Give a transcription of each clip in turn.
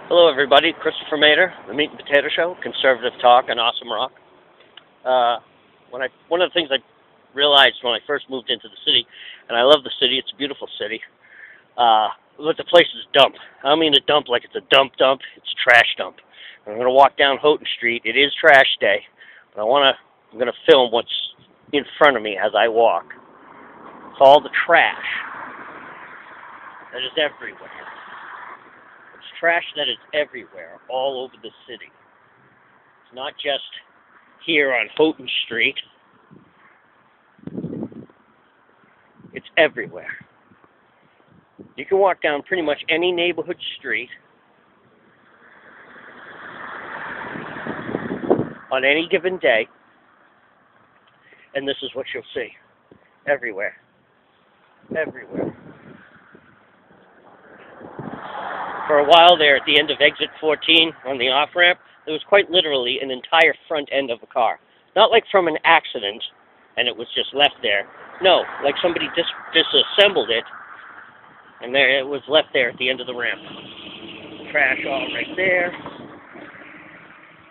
Hello, everybody. Christopher Mater, the Meat and Potato Show, conservative talk and awesome rock. One of the things I realized when I first moved into the city, and I love the city, it's a beautiful city, but the place is dump. I don't mean a dump like it's a dump, it's a trash dump. I'm going to walk down Houghton Street. It is trash day, but I'm going to film what's in front of me as I walk. It's all the trash that is everywhere. It's trash that is everywhere, all over the city. It's not just here on Houghton Street. It's everywhere. You can walk down pretty much any neighborhood street on any given day, and this is what you'll see. Everywhere. Everywhere. For a while there, at the end of exit 14 on the off-ramp, there was quite literally an entire front end of a car. Not like from an accident, and it was just left there. No, like somebody disassembled it, and there it was left there at the end of the ramp. Trash all right there.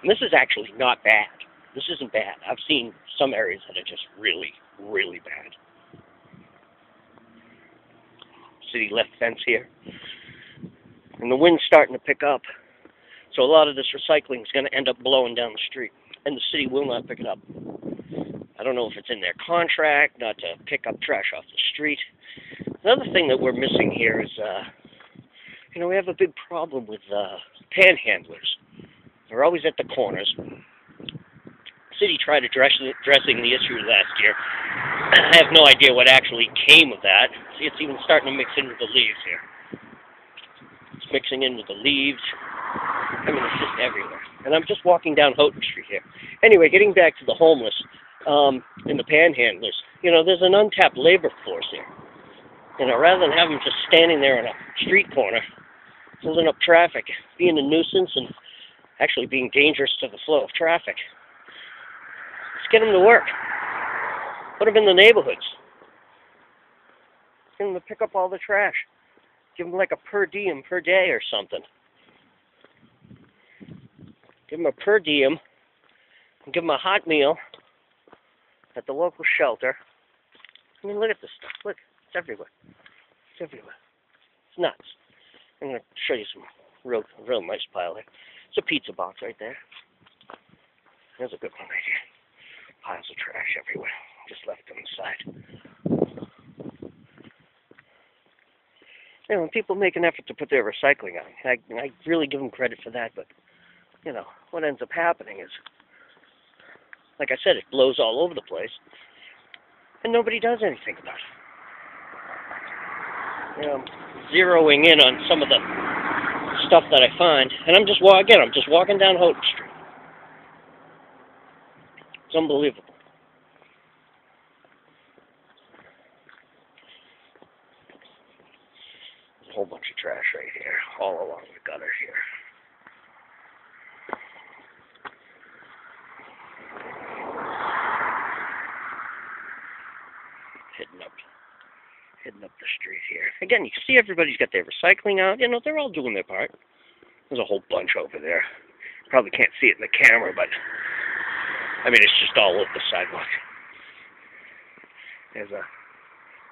And this is actually not bad. This isn't bad. I've seen some areas that are just really, really bad. City left fence here. And the wind's starting to pick up. So a lot of this recycling is going to end up blowing down the street. And the city will not pick it up. I don't know if it's in their contract not to pick up trash off the street. Another thing that we're missing here is, we have a big problem with panhandlers. They're always at the corners. The city tried addressing the issue last year. I have no idea what actually came of that. See, it's even starting to mix in with the leaves here. It's mixing in with the leaves. I mean, it's just everywhere. And I'm just walking down Houghton Street here. Anyway, getting back to the homeless and the panhandlers. There's an untapped labor force here. Rather than have them just standing there on a street corner, holding up traffic, being a nuisance and actually being dangerous to the flow of traffic. Let's get them to work. Put them in the neighborhoods. Get them to pick up all the trash. Give them like a per diem per day or something. Give them a per diem. And give them a hot meal at the local shelter. I mean, look at this stuff. Look, it's everywhere. It's everywhere. It's nuts. I'm going to show you some real nice pile here. It's a pizza box right there. There's a good one right here. Piles of trash everywhere. Just left on the side. When people make an effort to put their recycling on, I really give them credit for that, but, what ends up happening is, like I said, it blows all over the place, and nobody does anything about it. I'm zeroing in on some of the stuff that I find, and I'm just walking down Houghton Street. It's unbelievable. There's a whole bunch of trash right here, all along the gutter here. Heading up the street here. Again, you can see everybody's got their recycling out. They're all doing their part. There's a whole bunch over there. Probably can't see it in the camera, but it's just all over the sidewalk.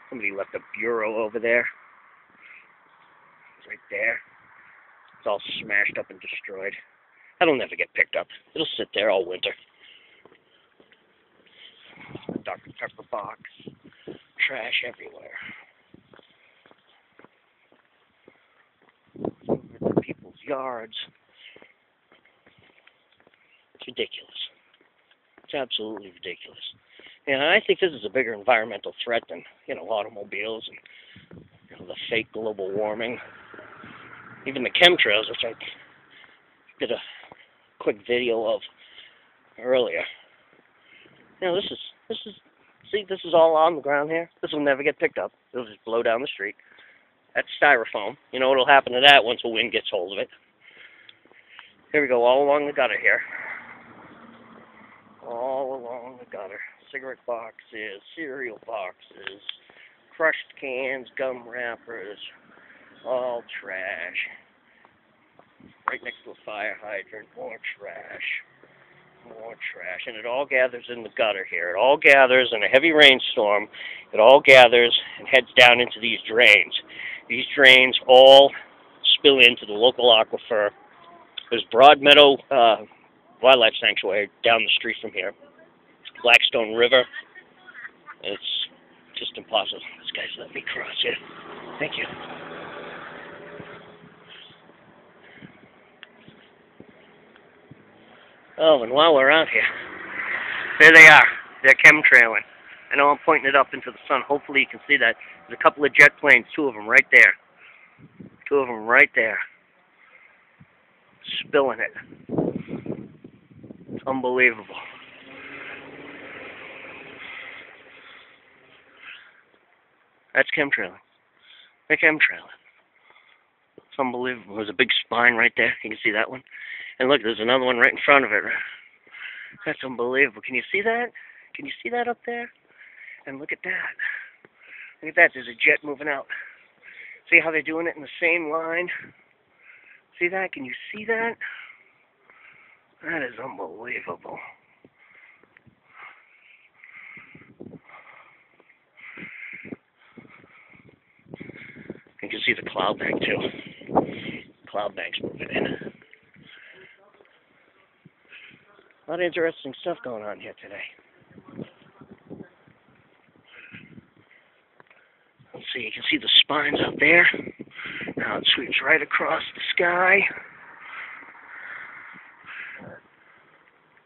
Somebody left a bureau over there. It's right there. It's all smashed up and destroyed. That'll never get picked up. It'll sit there all winter. A Dr. Pepper box. Trash everywhere. Over people's yards. It's ridiculous. It's absolutely ridiculous. And I think this is a bigger environmental threat than, automobiles and the fake global warming. Even the chemtrails, which I did a quick video of earlier. This is all on the ground here. This will never get picked up. It'll just blow down the street. That's styrofoam. You know what'll happen to that once the wind gets hold of it. Here we go, all along the gutter here. All along the gutter. Cigarette boxes, cereal boxes, crushed cans, gum wrappers, all trash. right next to a fire hydrant. More trash. More trash. And it all gathers in the gutter here. It all gathers in a heavy rainstorm. It all gathers and heads down into these drains. These drains all spill into the local aquifer. There's Broadmeadow Wildlife Sanctuary down the street from here. Blackstone River. It's just impossible. This guy's let me cross here. Thank you. Oh, and while we're out here, there they are. They're chemtrailing. I know I'm pointing it up into the sun. Hopefully you can see that. There's a couple of jet planes, two of them right there. Two of them right there. Spilling it. It's unbelievable. That's chemtrailing. They're chemtrailing. It's unbelievable. There's a big spine right there. You can see that one. And look, there's another one right in front of it. That's unbelievable. Can you see that? Can you see that up there? And look at that. Look at that. There's a jet moving out. See how they're doing it in the same line? See that? Can you see that? That is unbelievable. You can see the cloud bank too. Cloud bank's moving in. A lot of interesting stuff going on here today. Let's see, you can see the spines out there. Now it sweeps right across the sky.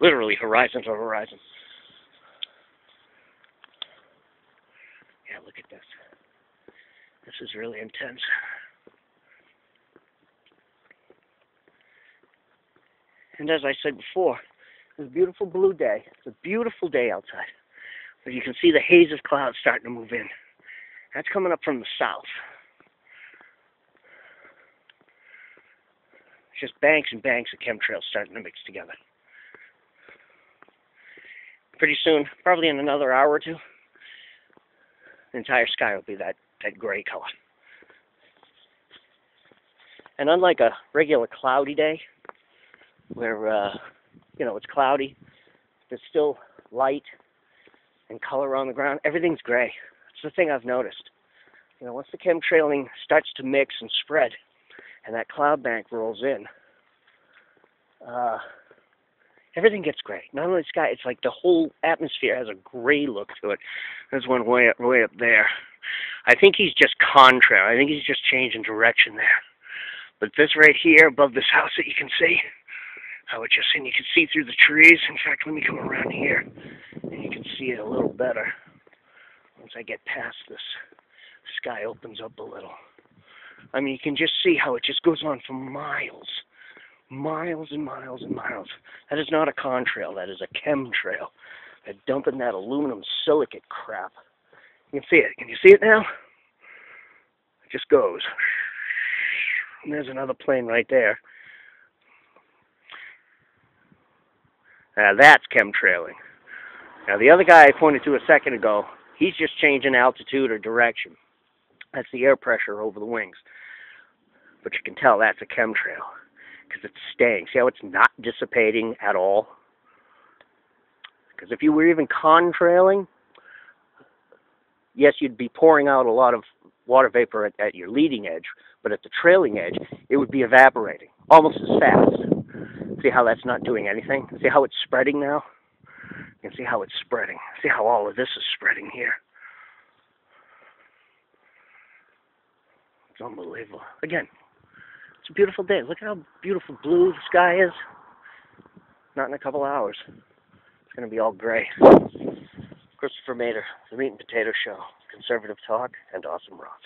Literally horizon to horizon. Yeah, look at this. This is really intense. And as I said before, it's a beautiful blue day. It's a beautiful day outside. But you can see the haze of clouds starting to move in. That's coming up from the south. It's just banks and banks of chemtrails starting to mix together. Pretty soon, probably in another hour or two, the entire sky will be that gray color. And unlike a regular cloudy day, where it's cloudy, there's still light and color on the ground, everything's gray. That's the thing I've noticed. Once the chemtrailing starts to mix and spread, and that cloud bank rolls in, everything gets gray. Not only the sky, it's like the whole atmosphere has a gray look to it. There's one way up there. I think he's just contrary. I think he's just changing direction there. But this right here above this house that you can see, and you can see through the trees. In fact, let me come around here, and you can see it a little better. Once I get past this, the sky opens up a little. I mean, you can just see how it just goes on for miles. Miles and miles and miles. That is not a contrail. That is a chemtrail. They're dumping that aluminum silicate crap. You can see it. Can you see it now? It just goes. And there's another plane right there. Now that's chemtrailing. Now the other guy I pointed to a second ago, he's just changing altitude or direction. That's the air pressure over the wings. But you can tell that's a chemtrail because it's staying. See how it's not dissipating at all? Because if you were even contrailing, yes, you'd be pouring out a lot of water vapor at your leading edge, but at the trailing edge, it would be evaporating almost as fast. See how that's not doing anything? See how it's spreading now? You can see how it's spreading. See how all of this is spreading here. It's unbelievable. Again, it's a beautiful day. Look at how beautiful blue the sky is. Not in a couple hours. It's going to be all gray. Christopher Mader, The Meat and Potato Show. Conservative talk and awesome rock.